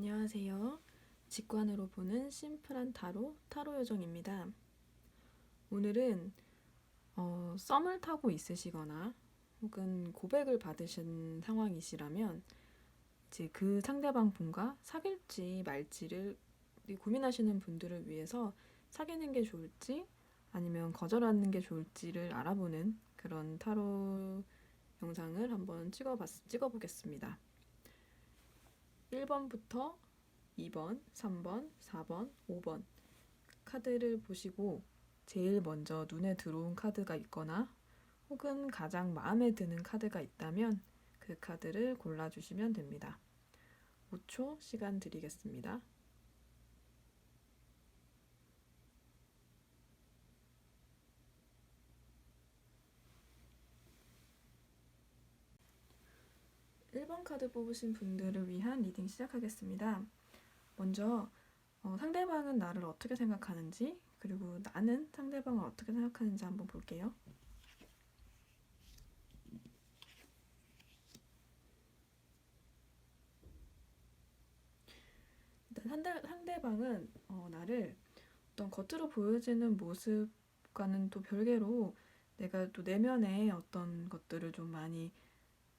안녕하세요. 직관으로 보는 심플한 타로 요정입니다. 오늘은 썸을 타고 있으시거나 혹은 고백을 받으신 상황이시라면 이제 그 상대방 분과 사귈지 말지를 고민하시는 분들을 위해서 사귀는 게 좋을지 아니면 거절하는 게 좋을지를 알아보는 그런 타로 영상을 한번 찍어보겠습니다. 1번부터 2번, 3번, 4번, 5번 카드를 보시고 제일 먼저 눈에 들어온 카드가 있거나 혹은 가장 마음에 드는 카드가 있다면 그 카드를 골라주시면 됩니다. 5초 시간 드리겠습니다. (1번) 카드 뽑으신 분들을 위한 리딩 시작하겠습니다. 먼저 상대방은 나를 어떻게 생각하는지 그리고 나는 상대방을 어떻게 생각하는지 한번 볼게요. 일단 상대방은 나를 어떤 겉으로 보여지는 모습과는 또 별개로 내가 또 내면에 어떤 것들을 좀 많이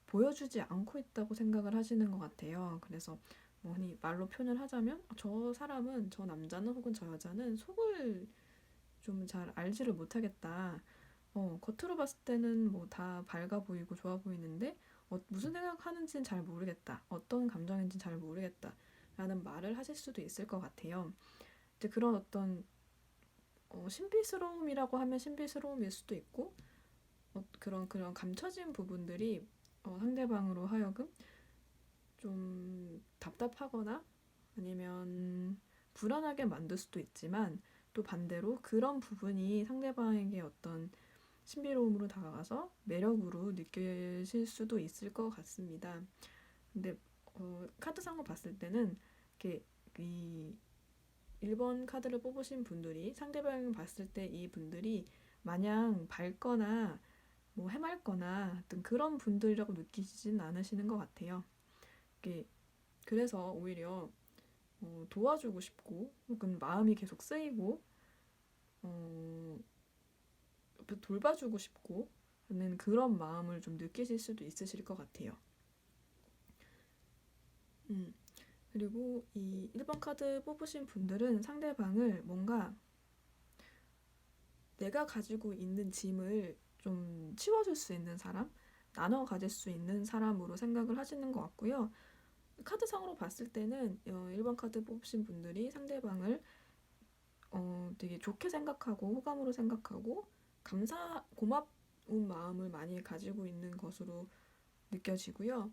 보여주지 않고 있다고 생각을 하시는 것 같아요. 그래서 뭐 흔히 말로 표현을 하자면 저 사람은, 저 남자는 혹은 저 여자는 속을 좀 잘 알지를 못하겠다. 겉으로 봤을 때는 뭐 다 밝아 보이고 좋아 보이는데 무슨 생각하는지는 잘 모르겠다. 어떤 감정인지는 잘 모르겠다. 라는 말을 하실 수도 있을 것 같아요. 이제 그런 어떤 신비스러움이라고 하면 신비스러움일 수도 있고 그런 감춰진 부분들이 상대방으로 하여금 좀 답답하거나 아니면 불안하게 만들 수도 있지만 또 반대로 그런 부분이 상대방에게 어떤 신비로움으로 다가가서 매력으로 느껴질 수도 있을 것 같습니다. 근데 카드상을 봤을 때는 이렇게 이 1번 카드를 뽑으신 분들이 상대방을 봤을 때 이 분들이 마냥 밝거나 뭐 해맑거나 어떤 그런 분들이라고 느끼지는 않으시는 것 같아요. 그래서 오히려 도와주고 싶고 혹은 마음이 계속 쓰이고 돌봐주고 싶고 하는 그런 마음을 좀 느끼실 수도 있으실 것 같아요. 그리고 이 1번 카드 뽑으신 분들은 상대방을 뭔가 내가 가지고 있는 짐을 좀 치워줄 수 있는 사람, 나눠 가질 수 있는 사람으로 생각을 하시는 것 같고요. 카드상으로 봤을 때는 1번 카드 뽑으신 분들이 상대방을 되게 좋게 생각하고 호감으로 생각하고 고마운 마음을 많이 가지고 있는 것으로 느껴지고요.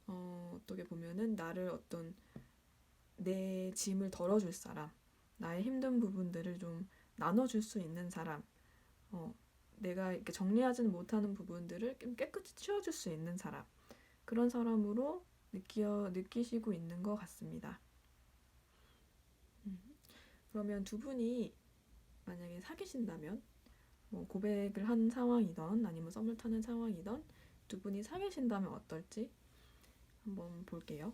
어떻게 보면은 나를 어떤 내 짐을 덜어줄 사람, 나의 힘든 부분들을 좀 나눠줄 수 있는 사람, 내가 이렇게 정리하지는 못하는 부분들을 깨끗이 치워줄 수 있는 사람, 그런 사람으로 느끼시고 있는 것 같습니다. 그러면 두 분이 만약에 사귀신다면 뭐 고백을 한 상황이던 아니면 썸을 타는 상황이던 두 분이 사귀신다면 어떨지 한번 볼게요.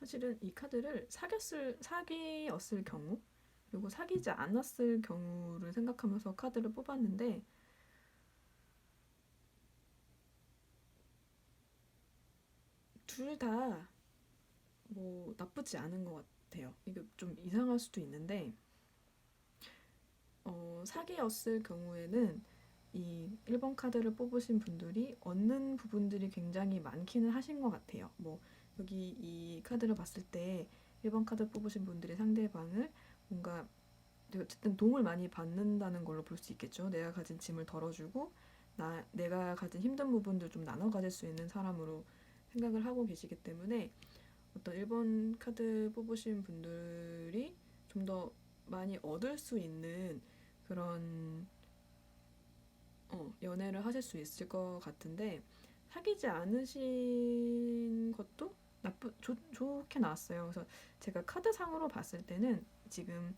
사실은 이 카드를 사귀었을 경우 그리고 사귀지 않았을 경우를 생각하면서 카드를 뽑았는데 둘 다 뭐 나쁘지 않은 것 같아요. 이게 좀 이상할 수도 있는데 사귀었을 경우에는 이 1번 카드를 뽑으신 분들이 얻는 부분들이 굉장히 많기는 하신 것 같아요. 뭐 여기 이 카드를 봤을 때 1번 카드 뽑으신 분들이 상대방을 뭔가 어쨌든 도움을 많이 받는다는 걸로 볼 수 있겠죠. 내가 가진 짐을 덜어주고 내가 가진 힘든 부분들 좀 나눠 가질 수 있는 사람으로 생각을 하고 계시기 때문에 어떤 1번 카드 뽑으신 분들이 좀 더 많이 얻을 수 있는 그런 연애를 하실 수 있을 것 같은데 사귀지 않으신 것도 좋게 나왔어요. 그래서 제가 카드상으로 봤을 때는 지금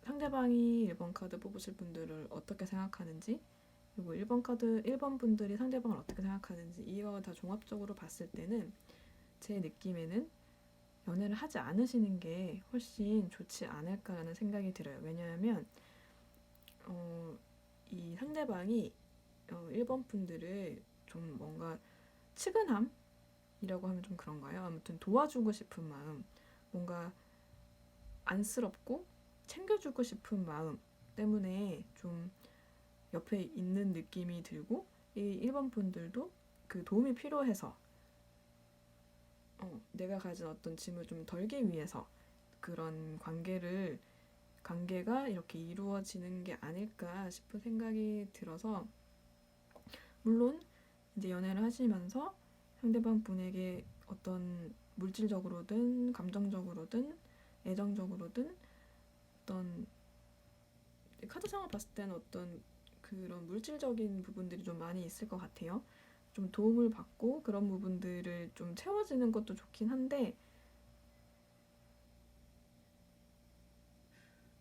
상대방이 1번 카드 뽑으실 분들을 어떻게 생각하는지 그리고 1번 분들이 상대방을 어떻게 생각하는지 이거 다 종합적으로 봤을 때는 제 느낌에는 연애를 하지 않으시는 게 훨씬 좋지 않을까라는 생각이 들어요. 왜냐하면 이 상대방이 1번 분들을 좀 뭔가 측은함이라고 하면 좀 그런가요? 아무튼 도와주고 싶은 마음, 뭔가 안쓰럽고 챙겨주고 싶은 마음 때문에 좀 옆에 있는 느낌이 들고, 이 1번 분들도 그 도움이 필요해서 내가 가진 어떤 짐을 좀 덜기 위해서 그런 관계가 이렇게 이루어지는 게 아닐까 싶은 생각이 들어서, 물론 이제 연애를 하시면서 상대방 분에게 어떤 물질적으로든 감정적으로든 애정적으로든 어떤 카드상을 봤을 때는 어떤 그런 물질적인 부분들이 좀 많이 있을 것 같아요. 좀 도움을 받고 그런 부분들을 좀 채워지는 것도 좋긴 한데,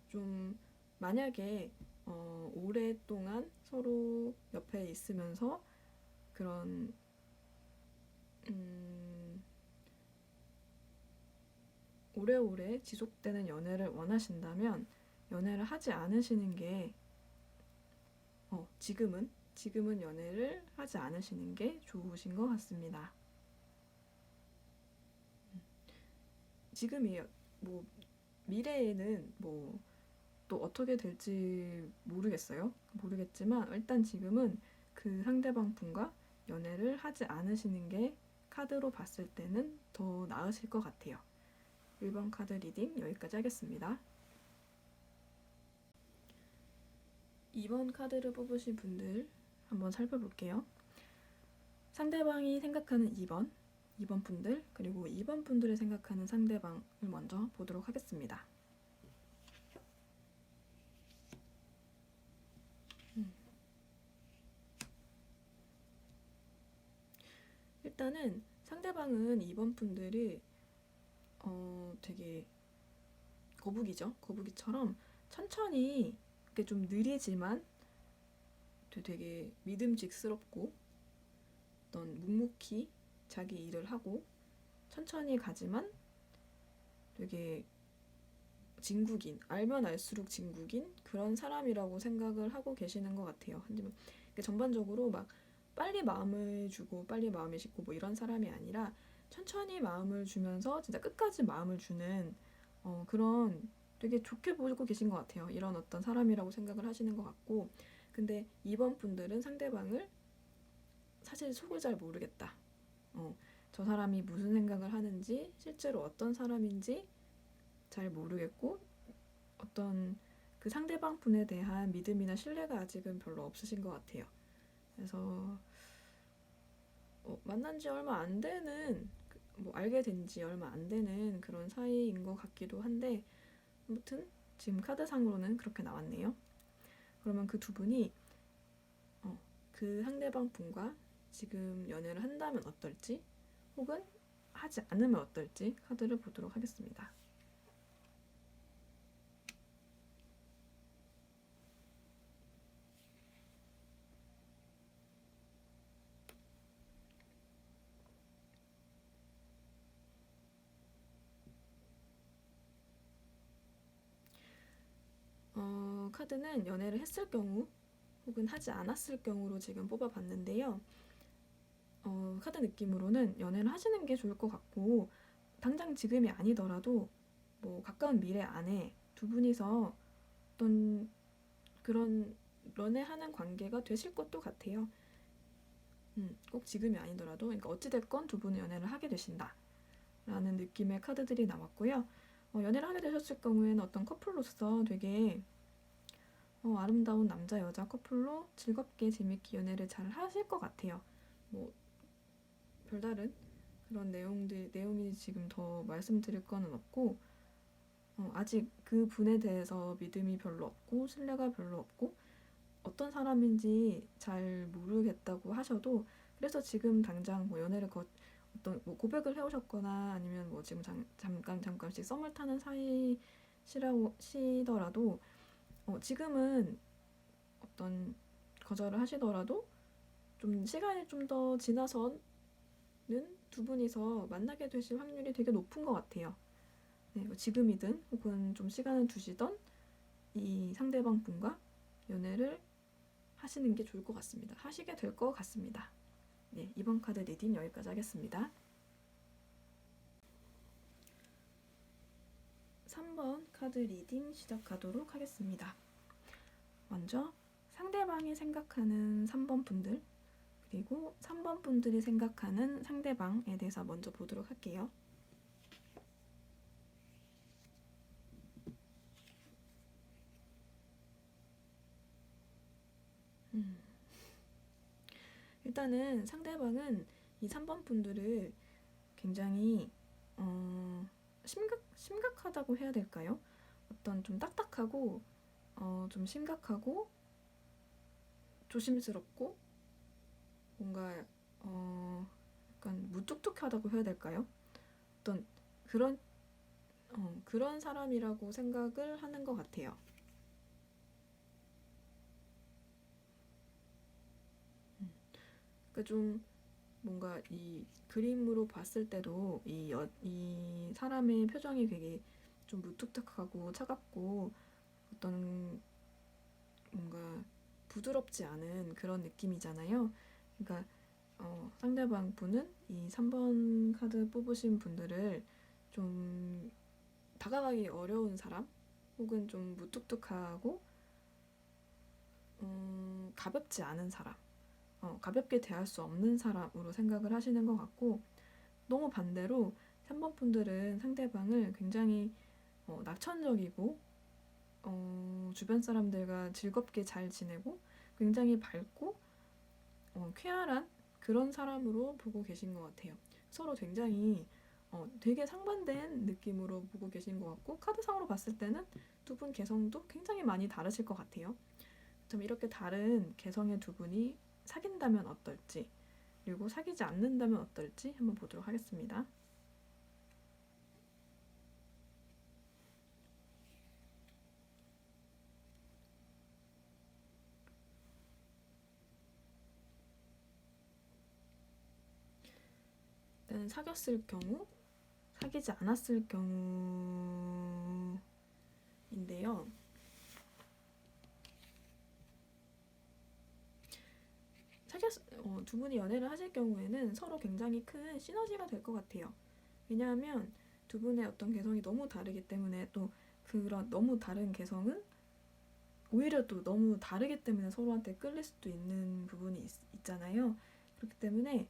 좀 만약에 오랫동안 서로 옆에 있으면서 그런 오래오래 지속되는 연애를 원하신다면 연애를 하지 않으시는 게 지금은 연애를 하지 않으시는 게 좋으신 것 같습니다. 지금이에요. 뭐 미래에는 뭐 또 어떻게 될지 모르겠지만 일단 지금은 그 상대방 분과 연애를 하지 않으시는 게 카드로 봤을 때는 더 나으실 것 같아요. 1번 카드 리딩 여기까지 하겠습니다. 2번 카드를 뽑으신 분들 한번 살펴볼게요. 상대방이 생각하는 2번 분들, 그리고 2번 분들이 생각하는 상대방을 먼저 보도록 하겠습니다. 일단은 상대방은 2번 분들이 되게 거북이처럼 천천히, 이렇게 좀 느리지만 되게 믿음직스럽고 어떤 묵묵히 자기 일을 하고 천천히 가지만 되게 알면 알수록 진국인 그런 사람이라고 생각을 하고 계시는 것 같아요. 하지만 전반적으로 막 빨리 마음을 주고 빨리 마음을 싣고 뭐 이런 사람이 아니라 천천히 마음을 주면서 진짜 끝까지 마음을 주는 그런, 되게 좋게 보고 계신 것 같아요. 이런 어떤 사람이라고 생각을 하시는 것 같고, 근데 2번 분들은 상대방을 사실 속을 잘 모르겠다. 저 사람이 무슨 생각을 하는지, 실제로 어떤 사람인지 잘 모르겠고, 어떤 그 상대방 분에 대한 믿음이나 신뢰가 아직은 별로 없으신 것 같아요. 그래서 만난 지 얼마 안 되는, 알게 된 지 얼마 안 되는 그런 사이인 것 같기도 한데, 아무튼 지금 카드상으로는 그렇게 나왔네요. 그러면 그 두 분이 그 상대방 분과 지금 연애를 한다면 어떨지, 혹은 하지 않으면 어떨지 카드를 보도록 하겠습니다. 카드는 연애를 했을 경우 혹은 하지 않았을 경우로 지금 뽑아봤는데요. 카드 느낌으로는 연애를 하시는 게 좋을 것 같고, 당장 지금이 아니더라도 뭐 가까운 미래 안에 두 분이서 어떤 그런 연애하는 관계가 되실 것도 같아요. 꼭 지금이 아니더라도, 그러니까 어찌됐건 두 분은 연애를 하게 되신다 라는 느낌의 카드들이 나왔고요. 연애를 하게 되셨을 경우에는 어떤 커플로서 되게 아름다운 남자 여자 커플로 즐겁게 재밌게 연애를 잘 하실 것 같아요. 뭐 별다른 그런 내용이 지금 더 말씀드릴 거는 없고, 아직 그 분에 대해서 믿음이 별로 없고 신뢰가 별로 없고 어떤 사람인지 잘 모르겠다고 하셔도, 그래서 지금 당장 뭐 연애를 어떤 뭐 고백을 해오셨거나 아니면 뭐 지금 잠깐씩 썸을 타는 사이시더라도 지금은 어떤 거절을 하시더라도 좀 시간이 좀 더 지나서는 두 분이서 만나게 되실 확률이 되게 높은 것 같아요. 네, 뭐 지금이든 혹은 좀 시간을 두시던 이 상대방 분과 연애를 하시는 게 좋을 것 같습니다. 하시게 될 것 같습니다. 네, 이번 카드 리딩 여기까지 하겠습니다. 3번 카드 리딩 시작하도록 하겠습니다. 먼저 상대방이 생각하는 3번 분들, 그리고 3번 분들이 생각하는 상대방에 대해서 먼저 보도록 할게요. 일단은 상대방은 이 3번 분들을 굉장히 심각하다고 해야 될까요? 어떤 좀 딱딱하고 좀 심각하고 조심스럽고 뭔가 약간 무뚝뚝하다고 해야 될까요? 어떤 그런 사람이라고 생각을 하는 것 같아요. 그러니까 좀 뭔가 이 그림으로 봤을 때도 이 사람의 표정이 되게 좀 무뚝뚝하고 차갑고 어떤 뭔가 부드럽지 않은 그런 느낌이잖아요. 그러니까 상대방 분은 이 3번 카드 뽑으신 분들을 좀 다가가기 어려운 사람 혹은 좀 무뚝뚝하고 가볍지 않은 사람, 가볍게 대할 수 없는 사람으로 생각을 하시는 것 같고, 너무 반대로 3번 분들은 상대방을 굉장히 낙천적이고 주변 사람들과 즐겁게 잘 지내고 굉장히 밝고 쾌활한 그런 사람으로 보고 계신 것 같아요. 서로 굉장히 되게 상반된 느낌으로 보고 계신 것 같고, 카드상으로 봤을 때는 두 분 개성도 굉장히 많이 다르실 것 같아요. 좀 이렇게 다른 개성의 두 분이 사귄다면 어떨지, 그리고 사귀지 않는다면 어떨지 한번 보도록 하겠습니다. 일단 사귀었을 경우, 사귀지 않았을 경우인데요. 두 분이 연애를 하실 경우에는 서로 굉장히 큰 시너지가 될 것 같아요. 왜냐하면 두 분의 어떤 개성이 너무 다르기 때문에, 또 그런 너무 다른 개성은 오히려 또 너무 다르기 때문에 서로한테 끌릴 수도 있는 부분이 있잖아요. 그렇기 때문에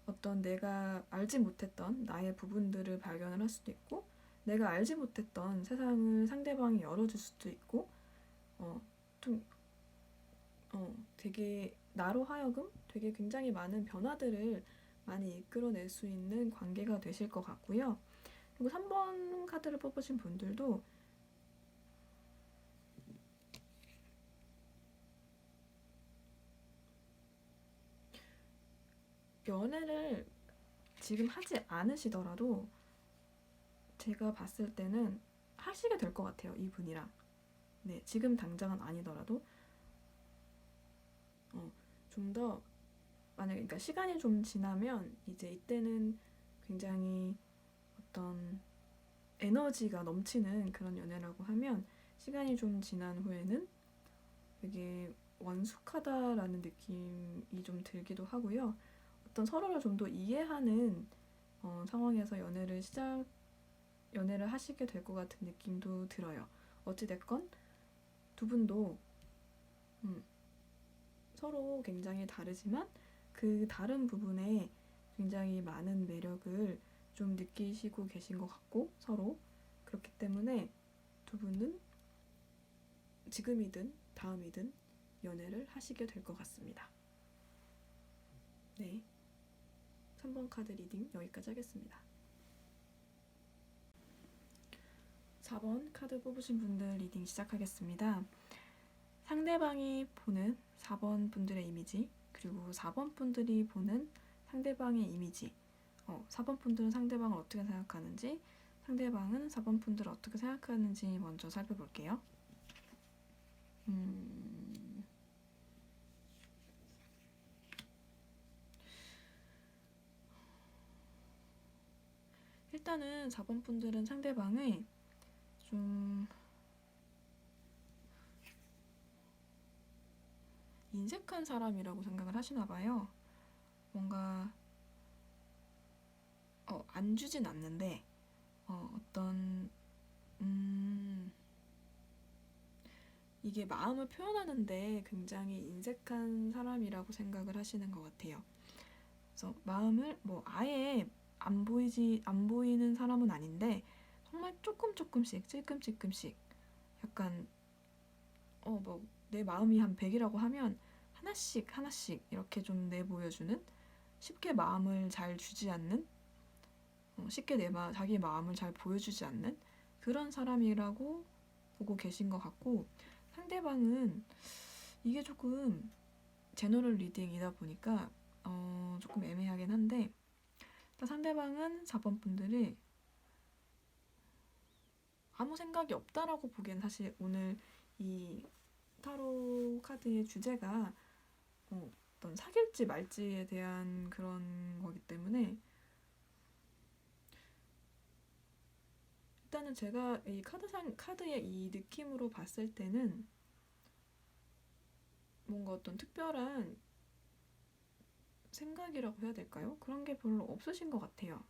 어떤 내가 알지 못했던 나의 부분들을 발견을 할 수도 있고, 내가 알지 못했던 세상을 상대방이 열어줄 수도 있고, 좀 되게 나로 하여금 되게 굉장히 많은 변화들을 많이 이끌어낼 수 있는 관계가 되실 것 같고요. 그리고 3번 카드를 뽑으신 분들도 연애를 지금 하지 않으시더라도 제가 봤을 때는 하시게 될 것 같아요, 이분이랑. 네, 지금 당장은 아니더라도 좀 더 만약에, 그러니까 시간이 좀 지나면 이제 이때는 굉장히 어떤 에너지가 넘치는 그런 연애라고 하면, 시간이 좀 지난 후에는 되게 완숙하다라는 느낌이 좀 들기도 하고요. 어떤 서로를 좀 더 이해하는 상황에서 연애를 하시게 될 것 같은 느낌도 들어요. 어찌됐건 두 분도 서로 굉장히 다르지만 그 다른 부분에 굉장히 많은 매력을 좀 느끼시고 계신 것 같고, 서로 그렇기 때문에 두 분은 지금이든 다음이든 연애를 하시게 될 것 같습니다. 네, 3번 카드 리딩 여기까지 하겠습니다. 4번 카드 뽑으신 분들 리딩 시작하겠습니다. 상대방이 보는 4번 분들의 이미지, 그리고 4번 분들이 보는 상대방의 이미지, 4번 분들은 상대방을 어떻게 생각하는지, 상대방은 4번 분들을 어떻게 생각하는지 먼저 살펴볼게요. 일단은 4번 분들은 상대방을 좀 인색한 사람이라고 생각을 하시나 봐요. 뭔가 안 주진 않는데 어떤 이게 마음을 표현하는데 굉장히 인색한 사람이라고 생각을 하시는 것 같아요. 그래서 마음을 뭐 아예 안 보이는 사람은 아닌데 정말 조금씩 찔끔찔끔씩 약간 뭐 내 마음이 한 100이라고 하면 하나씩 이렇게 좀 내보여주는, 쉽게 마음을 잘 주지 않는, 쉽게 자기 마음을 잘 보여주지 않는 그런 사람이라고 보고 계신 것 같고, 상대방은 이게 조금 제너럴 리딩이다 보니까 조금 애매하긴 한데, 상대방은 4번 분들이 아무 생각이 없다라고 보기엔 사실 오늘 이 타로 카드의 주제가 어떤 사귈지 말지에 대한 그런 거기 때문에, 일단은 제가 이 카드의 이 느낌으로 봤을 때는 뭔가 어떤 특별한 생각이라고 해야 될까요? 그런 게 별로 없으신 것 같아요.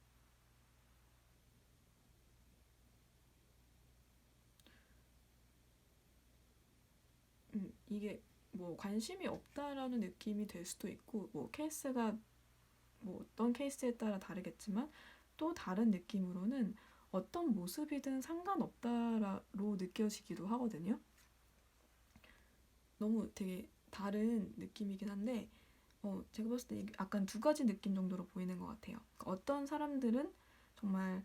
이게 뭐 관심이 없다라는 느낌이 될 수도 있고, 뭐 케이스가 뭐 어떤 케이스에 따라 다르겠지만, 또 다른 느낌으로는 어떤 모습이든 상관없다로 느껴지기도 하거든요. 너무 되게 다른 느낌이긴 한데, 제가 봤을 때 약간 두 가지 느낌 정도로 보이는 것 같아요. 그러니까 어떤 사람들은 정말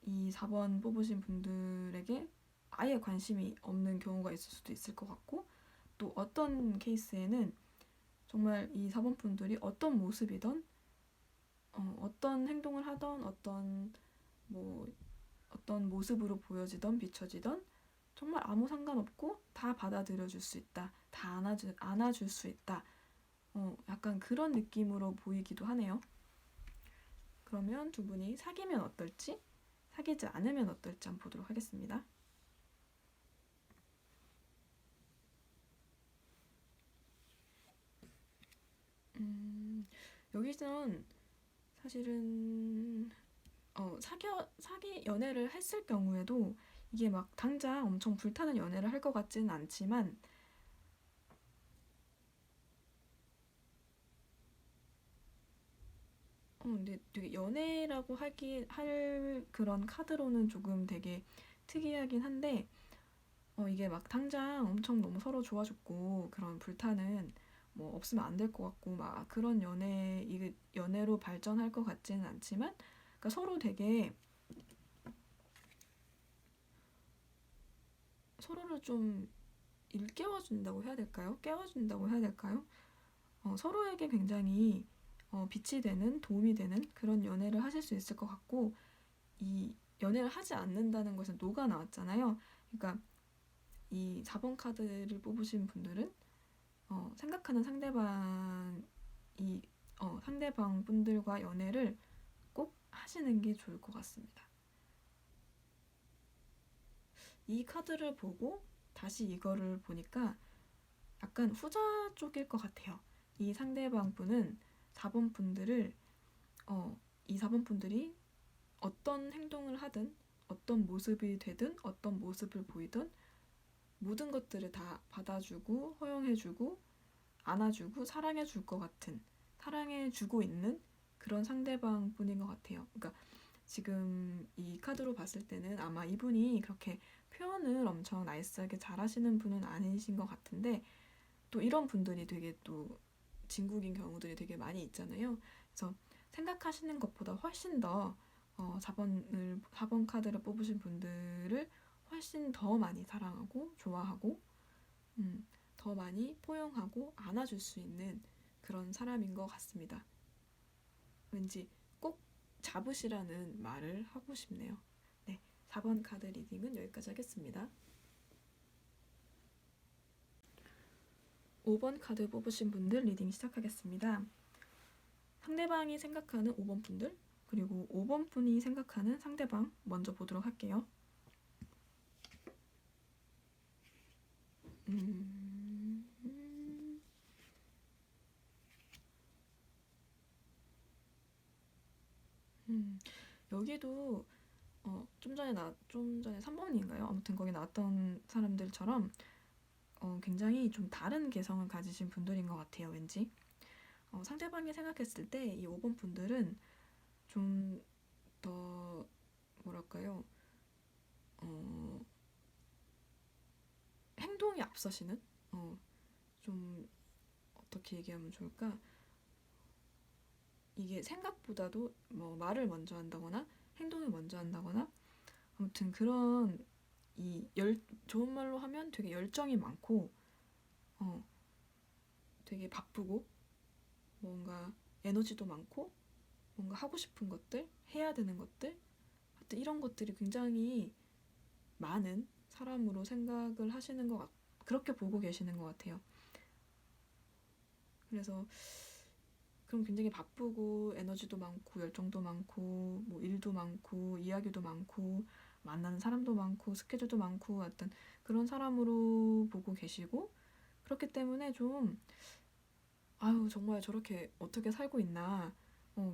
이 4번 뽑으신 분들에게 아예 관심이 없는 경우가 있을 수도 있을 것 같고, 또 어떤 케이스에는 정말 이 4번 분들이 어떤 모습이던 어떤 행동을 하던 어떤 모습으로 보여지던 비춰지던 정말 아무 상관없고 다 받아들여줄 수 있다, 다 안아줄 수 있다, 약간 그런 느낌으로 보이기도 하네요. 그러면 두 분이 사귀면 어떨지, 사귀지 않으면 어떨지 한번 보도록 하겠습니다. 여기선 사실은 연애를 했을 경우에도 이게 막 당장 엄청 불타는 연애를 할 것 같지는 않지만, 근데 되게 연애라고 할 그런 카드로는 조금 되게 특이하긴 한데, 이게 막 당장 엄청 너무 서로 좋아 죽고 그런 불타는 뭐 없으면 안 될 것 같고 막 그런 이게 연애로 발전할 것 같지는 않지만, 그러니까 서로 되게 서로를 좀 일깨워준다고 해야 될까요? 깨워준다고 해야 될까요? 서로에게 굉장히 빛이 되는, 도움이 되는 그런 연애를 하실 수 있을 것 같고, 이 연애를 하지 않는다는 것은 노가 나왔잖아요. 그러니까 이 4번 카드를 뽑으신 분들은 생각하는 상대방 분들과 연애를 꼭 하시는 게 좋을 것 같습니다. 이 카드를 보고 다시 이거를 보니까 약간 후자 쪽일 것 같아요. 이 상대방 분은 4번 분들을 이 4번 분들이 어떤 행동을 하든, 어떤 모습이 되든, 어떤 모습을 보이든 모든 것들을 다 받아주고 허용해주고 안아주고 사랑해줄 것 같은, 사랑해주고 있는 그런 상대방 분인 것 같아요. 그러니까 지금 이 카드로 봤을 때는 아마 이분이 그렇게 표현을 엄청 나이스하게 잘하시는 분은 아니신 것 같은데, 또 이런 분들이 되게 또 진국인 경우들이 되게 많이 있잖아요. 그래서 생각하시는 것보다 훨씬 더 4번 카드를 뽑으신 분들을 훨씬 더 많이 사랑하고 좋아하고 더 많이 포용하고 안아줄 수 있는 그런 사람인 것 같습니다. 왠지 꼭 잡으시라는 말을 하고 싶네요. 네, 4번 카드 리딩은 여기까지 하겠습니다. 5번 카드 뽑으신 분들 리딩 시작하겠습니다. 상대방이 생각하는 5번 분들, 그리고 5번 분이 생각하는 상대방 먼저 보도록 할게요. 여기도 좀 전에 3번인가요? 아무튼 거기 나왔던 사람들처럼 굉장히 좀 다른 개성을 가지신 분들인 것 같아요, 왠지. 상대방이 생각했을 때 이 5번 분들은 좀 더 뭐랄까요? 행동이 앞서시는? 좀 어떻게 얘기하면 좋을까? 이게 생각보다도 뭐 말을 먼저 한다거나 행동을 먼저 한다거나 아무튼 그런 좋은 말로 하면 되게 열정이 많고 되게 바쁘고 뭔가 에너지도 많고 뭔가 하고 싶은 것들, 해야 되는 것들 하여튼 이런 것들이 굉장히 많은 사람으로 생각을 하시는 그렇게 보고 계시는 것 같아요. 그래서 그럼 굉장히 바쁘고 에너지도 많고 열정도 많고 뭐 일도 많고 이야기도 많고 만나는 사람도 많고 스케줄도 많고 하여튼 그런 사람으로 보고 계시고 그렇기 때문에 좀 아유 정말 저렇게 어떻게 살고 있나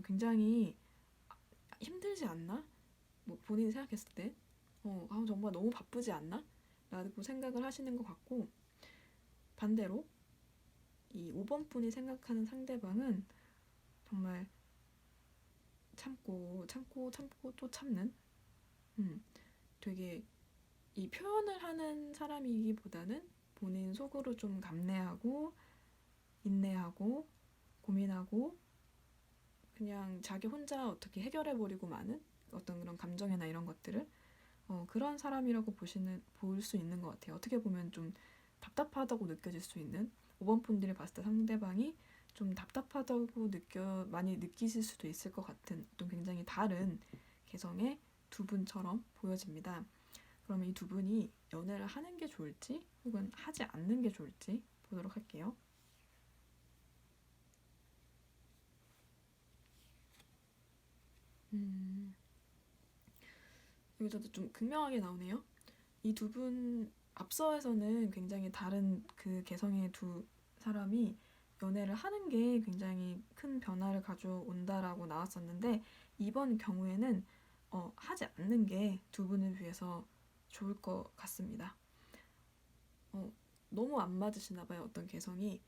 굉장히 힘들지 않나? 뭐 본인이 생각했을 때 아우 정말 너무 바쁘지 않나? 라고 생각을 하시는 것 같고 반대로 이 5번 분이 생각하는 상대방은 정말 참고 또 참는 되게 이 표현을 하는 사람이기보다는 본인 속으로 좀 감내하고 인내하고 고민하고 그냥 자기 혼자 어떻게 해결해버리고 마는 어떤 그런 감정이나 이런 것들을 그런 사람이라고 볼 수 있는 것 같아요. 어떻게 보면 좀 답답하다고 느껴질 수 있는 5번 분들이 봤을 때 상대방이 좀 답답하다고 많이 느끼실 수도 있을 것 같은 어떤 굉장히 다른 개성의 두 분처럼 보여집니다. 그러면 이 두 분이 연애를 하는 게 좋을지 혹은 하지 않는 게 좋을지 보도록 할게요. 여기서도 좀 극명하게 나오네요. 이 두 분 앞서에서는 굉장히 다른 그 개성의 두 사람이 연애를 하는 게 굉장히 큰 변화를 가져온다라고 나왔었는데 이번 경우에는 하지 않는 게 두 분을 위해서 좋을 것 같습니다. 너무 안 맞으시나 봐요, 어떤 개성이.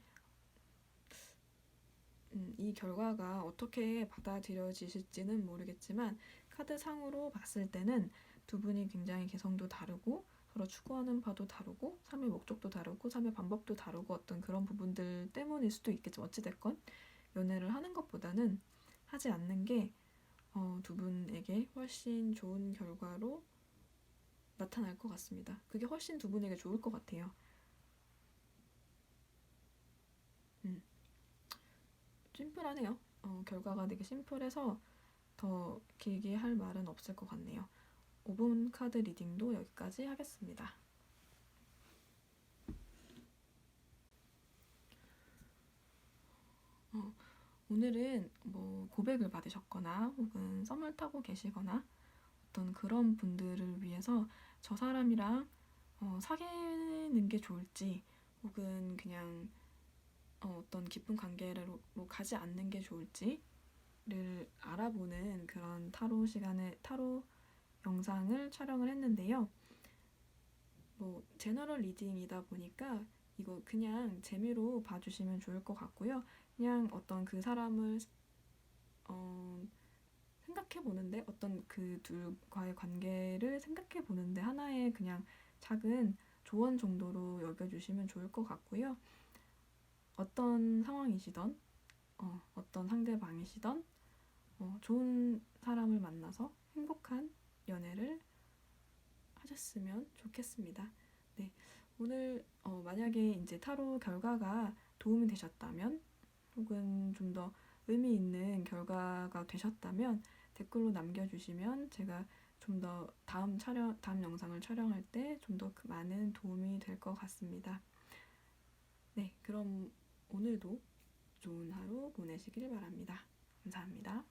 이 결과가 어떻게 받아들여지실지는 모르겠지만 카드상으로 봤을 때는 두 분이 굉장히 개성도 다르고 서로 추구하는 바도 다르고 삶의 목적도 다르고 삶의 방법도 다르고 어떤 그런 부분들 때문일 수도 있겠죠. 어찌됐건 연애를 하는 것보다는 하지 않는 게 두 분에게 훨씬 좋은 결과로 나타날 것 같습니다. 그게 훨씬 두 분에게 좋을 것 같아요. 심플하네요. 결과가 되게 심플해서 더 길게 할 말은 없을 것 같네요. 5분 카드 리딩도 여기까지 하겠습니다. 오늘은 뭐 고백을 받으셨거나 혹은 썸을 타고 계시거나 어떤 그런 분들을 위해서 저 사람이랑 사귀는 게 좋을지 혹은 그냥 어떤 깊은 관계로 가지 않는 게 좋을지를 알아보는 그런 타로 영상을 촬영을 했는데요. 뭐 제너럴 리딩이다 보니까 이거 그냥 재미로 봐주시면 좋을 것 같고요. 그냥 어떤 그 사람을 생각해보는데 어떤 그 둘과의 관계를 생각해보는데 하나의 그냥 작은 조언 정도로 여겨주시면 좋을 것 같고요. 어떤 상황이시던 어떤 상대방이시던 좋은 사람을 만나서 행복한 연애를 하셨으면 좋겠습니다. 네, 오늘 만약에 이제 타로 결과가 도움이 되셨다면 혹은 좀 더 의미 있는 결과가 되셨다면 댓글로 남겨주시면 제가 좀 더 다음 영상을 촬영할 때 좀 더 많은 도움이 될 것 같습니다. 네, 그럼 오늘도 좋은 하루 보내시길 바랍니다. 감사합니다.